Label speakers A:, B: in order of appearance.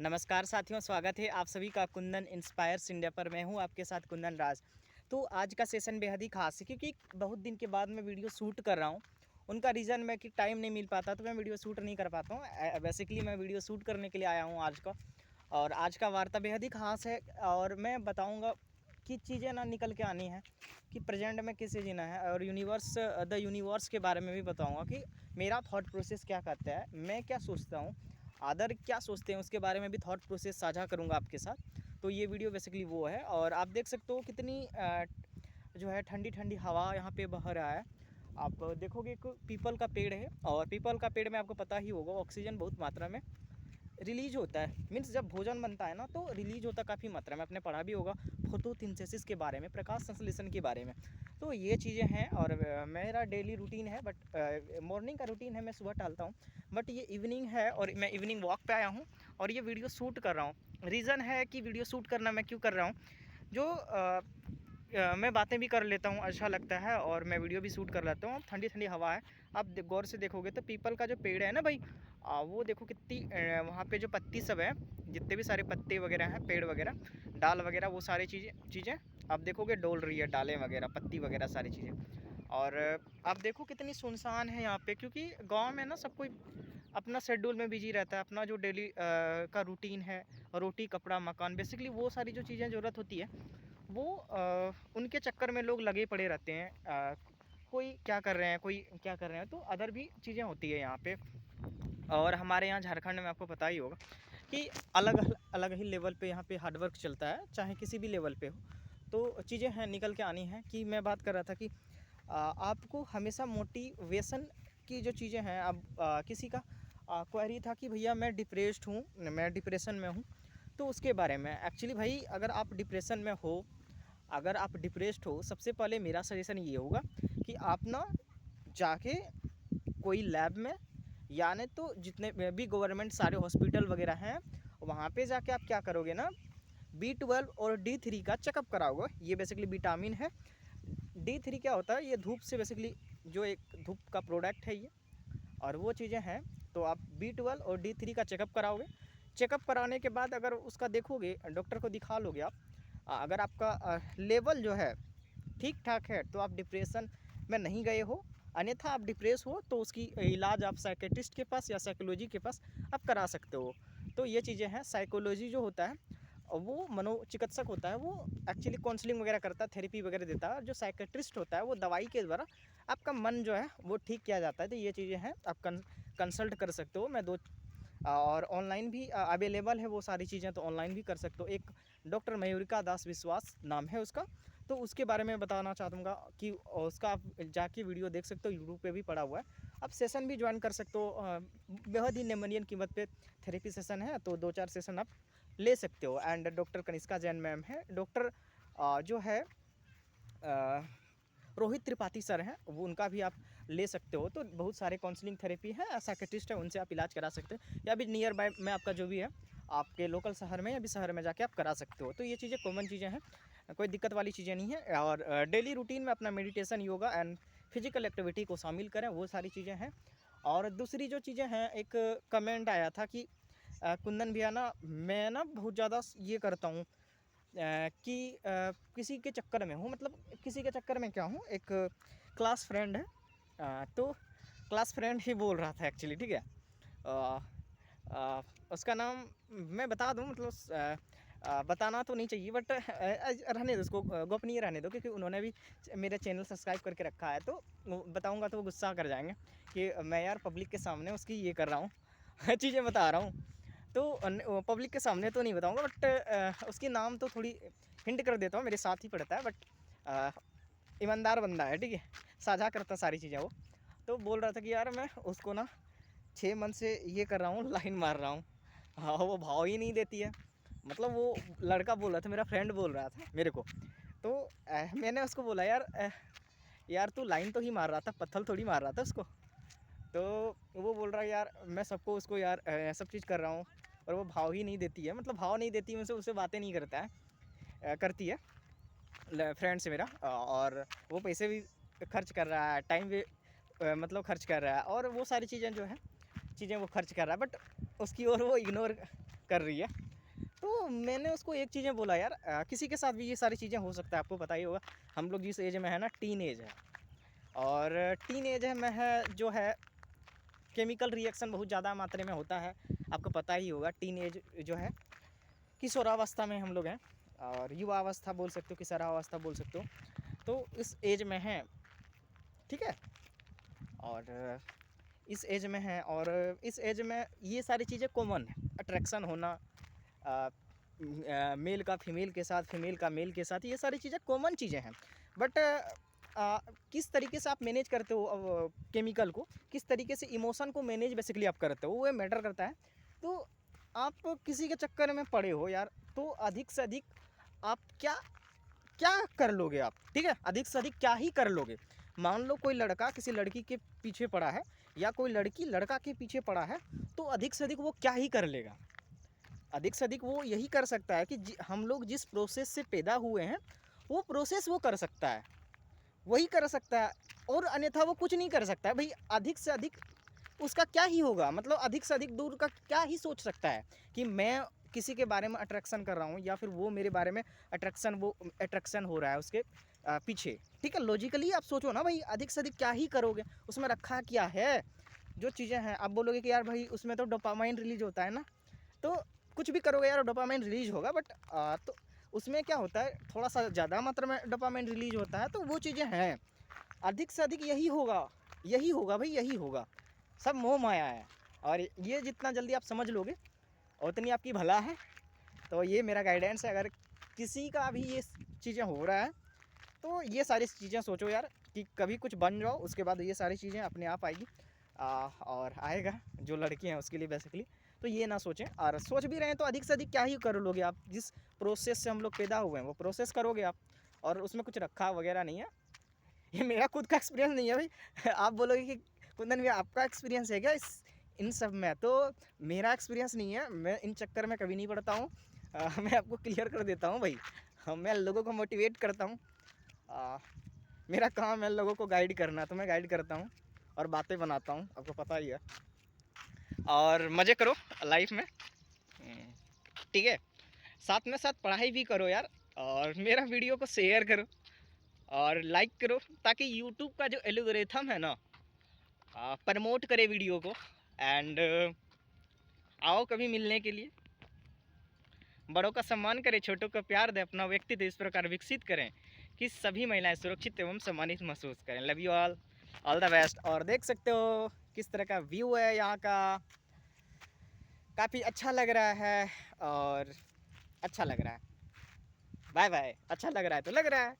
A: नमस्कार साथियों, स्वागत है आप सभी का कुंदन इंस्पायर्स इंडिया पर। मैं हूं आपके साथ कुंदन राज। तो आज का सेशन बेहद ही खास है क्योंकि बहुत दिन के बाद मैं वीडियो शूट कर रहा हूं। उनका रीज़न मैं कि टाइम नहीं मिल पाता तो मैं वीडियो शूट नहीं कर पाता हूं। बेसिकली मैं वीडियो शूट करने के लिए आया हूं आज का। और आज का वार्ता बेहद ही खास है और मैं बताऊँगा कि चीज़ें ना निकल के आनी है कि प्रेजेंट में कैसे जीना है, और यूनिवर्स के बारे में भी बताऊँगा कि मेरा थॉट प्रोसेस क्या कहता है, मैं क्या सोचता हूँ, अदर क्या सोचते हैं, उसके बारे में भी थॉट प्रोसेस साझा करूँगा आपके साथ। तो ये वीडियो बेसिकली वो है। और आप देख सकते हो कितनी जो है ठंडी ठंडी हवा यहाँ पे बह रहा है। आप देखोगे एक पीपल का पेड़ है, और पीपल का पेड़ में आपको पता ही होगा ऑक्सीजन बहुत मात्रा में रिलीज होता है। मीन्स जब भोजन बनता है ना तो रिलीज होता है काफ़ी मात्रा में। आपने पढ़ा भी होगा फोटोसिंथेसिस के बारे में, प्रकाश संश्लेषण के बारे में। तो ये चीज़ें हैं। और मेरा डेली रूटीन है, बट मॉर्निंग का रूटीन है, मैं सुबह टहलता हूँ। बट ये इवनिंग है और मैं इवनिंग वॉक पे आया हूँ और ये वीडियो शूट कर रहा हूँ। रीज़न है कि वीडियो शूट करना मैं क्यों कर रहा हूँ, जो मैं बातें भी कर लेता हूँ, अच्छा लगता है, और मैं वीडियो भी शूट कर लेता हूँ। ठंडी ठंडी हवा है। आप गौर से देखोगे तो पीपल का जो पेड़ है ना भाई, वो देखो कितनी वहाँ पे जो पत्ती सब है, जितने भी सारे पत्ते वगैरह हैं, पेड़ वगैरह, डाल वगैरह, वो सारी चीज़ें चीज़ें आप देखोगे डोल रही है, डालें वगैरह, पत्ती वगैरह, सारी चीज़ें। और आप देखो कितनी सुनसान है यहाँ पे, क्योंकि गांव में ना सब कोई अपना शेड्यूल में बिजी रहता है। अपना जो डेली का रूटीन है, रोटी कपड़ा मकान, बेसिकली वो सारी जो चीज़ें ज़रूरत होती है वो उनके चक्कर में लोग लगे पड़े रहते हैं। कोई क्या कर रहे हैं, कोई क्या कर रहे हैं, तो अदर भी चीज़ें होती है यहाँ पे। और हमारे यहाँ झारखंड में आपको पता ही होगा कि अलग अलग ही लेवल पे यहाँ पे हार्डवर्क चलता है, चाहे किसी भी लेवल पे हो। तो चीज़ें हैं निकल के आनी हैं। कि मैं बात कर रहा था कि आपको हमेशा मोटिवेशन की जो चीज़ें हैं, अब किसी का क्वेरी था कि भैया मैं डिप्रेस्ड हूँ, मैं डिप्रेशन में हूँ। तो उसके बारे में एक्चुअली भाई, अगर आप डिप्रेशन में हो, अगर आप डिप्रेस्ड हो, सबसे पहले मेरा सजेशन ये होगा कि आप ना जाके कोई लैब में, यानी तो जितने भी गवर्नमेंट सारे हॉस्पिटल वगैरह हैं, वहाँ पे जाके आप क्या करोगे ना, B12 और D3 का चेकअप कराओगे। ये बेसिकली विटामिन है। D3 क्या होता है, ये धूप से बेसिकली जो एक धूप का प्रोडक्ट है ये, और वो चीज़ें हैं। तो आप B12 और D3 का चेकअप कराओगे। चेकअप कराने के बाद अगर उसका देखोगे, डॉक्टर को दिखा लोगे आप, अगर आपका लेवल जो है ठीक ठाक है तो आप डिप्रेशन में नहीं गए हो। अन्यथा आप डिप्रेस हो तो उसकी इलाज आप साइकेट्रिस्ट के पास या साइकोलॉजी के पास आप करा सकते हो। तो ये चीज़ें हैं। साइकोलॉजी जो होता है वो मनोचिकित्सक होता है, वो एक्चुअली काउंसलिंग वगैरह करता है, थेरेपी वगैरह देता है। और जो साइकेट्रिस्ट होता है वो दवाई के द्वारा आपका मन जो है वो ठीक किया जाता है। तो ये चीज़ें हैं, आप कंसल्ट कर सकते हो। मैं दो और ऑनलाइन भी अवेलेबल है वो सारी चीज़ें, तो ऑनलाइन भी कर सकते हो। एक डॉक्टर मयूरिका दास विश्वास नाम है उसका, तो उसके बारे में बताना चाहूँगा कि उसका आप जाके वीडियो देख सकते हो, यूट्यूब पे भी पड़ा हुआ है। आप सेशन भी ज्वाइन कर सकते हो। बेहद ही नमनीय कीमत पे थेरेपी सेशन है, तो 2-4 सेशन आप ले सकते हो। And doctor Kanishka Jain ma'am है, डॉक्टर जो है रोहित त्रिपाठी सर हैं, वो उनका भी आप ले सकते हो। तो बहुत सारे काउंसलिंग थेरेपी है, साइकेट्रिस्ट है, उनसे आप इलाज करा सकते हो। या भी नियर बाय में आपका जो भी है, आपके लोकल शहर में या भी शहर में जाके आप करा सकते हो। तो ये चीज़ें कॉमन चीज़ें हैं, कोई दिक्कत वाली चीज़ें नहीं है। और डेली रूटीन में अपना meditation, yoga and physical activity को शामिल करें, वो सारी चीज़ें हैं। और दूसरी जो चीज़ें हैं, एक कमेंट आया था कि कुंदन भैया ना, मैं ना बहुत ज़्यादा ये करता हूँ कि किसी के चक्कर में हूँ। मतलब किसी के चक्कर में क्या हूँ, एक क्लास फ्रेंड है, तो क्लास फ्रेंड ही बोल रहा था एक्चुअली, ठीक है। अ, उसका नाम मैं बता दूँ, मतलब बताना तो नहीं चाहिए, बट रहने दो उसको, गोपनीय रहने दो, क्योंकि उन्होंने भी मेरा चैनल सब्सक्राइब करके रखा है। तो बताऊँगा तो वो गुस्सा कर जाएंगे कि मैं यार पब्लिक के सामने उसकी ये कर रहा हूँ चीज़ें बता रहा हूँ। तो पब्लिक के सामने तो नहीं बताऊँगा, बट उसके नाम तो थोड़ी हिंट कर देता हूँ, मेरे साथ ही पढ़ता है, बट ईमानदार बंदा है, ठीक है, साझा करता सारी चीज़ें वो। तो बोल रहा था कि यार मैं उसको ना 6 मंथ से ये कर रहा हूँ, लाइन मार रहा हूँ। हाँ, वो भाव ही नहीं देती है। मतलब वो लड़का बोल रहा था, मेरा फ्रेंड बोल रहा था मेरे को। तो मैंने उसको बोला, यार तू लाइन तो ही मार रहा था, पत्थर थोड़ी मार रहा था उसको। तो वो बोल रहा है यार मैं सबको उसको यार सब चीज़ कर रहा हूँ, और वो भाव ही नहीं देती है। मतलब भाव नहीं देती, मुझसे उससे बातें नहीं करता है, करती है फ्रेंड से मेरा। और वो पैसे भी खर्च कर रहा है, टाइम भी मतलब खर्च कर रहा है, और वो सारी चीज़ें जो है, चीज़ें वो खर्च कर रहा है, बट उसकी ओर वो इग्नोर कर रही है। तो मैंने उसको एक चीज़ें बोला यार, किसी के साथ भी ये सारी चीज़ें हो सकता है, आपको पता ही होगा। हम लोग जिस एज में है ना, टीन एज है, और टीन एज में है जो है केमिकल रिएक्शन बहुत ज़्यादा मात्रा में होता है, आपको पता ही होगा। टीन एज जो है किशोरावस्था में हम लोग हैं, और युवा अवस्था बोल सकते हो, किशोरावस्था बोल सकते हो। तो इस एज में हैं, ठीक है, और इस एज में हैं, और इस एज में ये सारी चीज़ें कॉमन है। अट्रैक्शन होना मेल का फीमेल के साथ, फीमेल का मेल के साथ, ये सारी चीज़ें कॉमन चीज़ें हैं। बट किस तरीके से आप मैनेज करते हो केमिकल को, किस तरीके से इमोशन को मैनेज बेसिकली आप करते हो, वो मैटर करता है। तो आप किसी के चक्कर में पड़े हो यार, तो अधिक से अधिक आप क्या क्या कर लोगे आप, ठीक है, अधिक से अधिक क्या ही कर लोगे। मान लो कोई लड़का किसी लड़की के पीछे पड़ा है, या कोई लड़की लड़का के पीछे पड़ा है, तो अधिक से अधिक वो क्या ही कर लेगा। अधिक से अधिक वो यही कर सकता है कि हम लोग जिस प्रोसेस से पैदा हुए हैं, वो प्रोसेस वो कर सकता है, वही कर सकता है, और अन्यथा वो कुछ नहीं कर सकता है भाई। अधिक से अधिक उसका क्या ही होगा, मतलब अधिक से अधिक दूर का क्या ही सोच सकता है कि मैं किसी के बारे में अट्रैक्शन कर रहा हूँ, या फिर वो मेरे बारे में अट्रैक्शन हो रहा है उसके पीछे, ठीक है। लॉजिकली आप सोचो ना भाई, अधिक से अधिक क्या ही करोगे, उसमें रखा क्या है। जो चीज़ें हैं आप बोलोगे कि यार भाई उसमें तो डोपामाइन रिलीज होता है ना, तो कुछ भी करोगे यार डोपामाइन रिलीज होगा। बट तो उसमें क्या होता है, थोड़ा सा ज़्यादा मात्रा में डोपामाइन रिलीज होता है, तो वो चीज़ें हैं। अधिक से अधिक यही होगा, यही होगा भाई, यही होगा। सब मोह माया है, और ये जितना जल्दी आप समझ लोगे उतनी आपकी भला है। तो ये मेरा गाइडेंस है, अगर किसी का भी ये चीज़ें हो रहा है, तो ये सारी चीज़ें सोचो यार कि कभी कुछ बन जाओ, उसके बाद ये सारी चीज़ें अपने आप आएगी। और आएगा जो लड़की हैं उसके लिए बेसिकली। तो ये ना सोचें, और सोच भी रहे हैं तो अधिक से अधिक क्या ही कर लोगे आप। जिस प्रोसेस से हम लोग पैदा हुए हैं वो प्रोसेस करोगे आप, और उसमें कुछ रखा वगैरह नहीं है। ये मेरा खुद का एक्सपीरियंस नहीं है भाई। आप बोलोगे कि कुंदन भैया आपका एक्सपीरियंस है क्या इन सब में, तो मेरा एक्सपीरियंस नहीं है, मैं इन चक्कर में कभी नहीं पड़ता हूँ। मैं आपको क्लियर कर देता हूँ भाई। मैं लोगों को मोटिवेट करता हूँ, मेरा काम है लोगों को गाइड करना, तो मैं गाइड करता हूँ और बातें बनाता हूँ, आपको पता ही है। और मज़े करो लाइफ में, ठीक है, साथ में साथ पढ़ाई भी करो यार, और मेरा वीडियो को शेयर करो और लाइक करो, ताकि यूट्यूब का जो एल्गोरिथम है ना, प्रमोट करे वीडियो को। एंड आओ कभी मिलने के लिए, बड़ों का सम्मान करें, छोटों का प्यार दें, अपना व्यक्तित्व इस प्रकार विकसित करें कि सभी महिलाएं सुरक्षित एवं सम्मानित महसूस करें। Love you all the best. और देख सकते हो किस तरह का व्यू है यहाँ का, काफ़ी अच्छा लग रहा है, और अच्छा लग रहा है। Bye bye. अच्छा लग रहा है तो लग रहा है।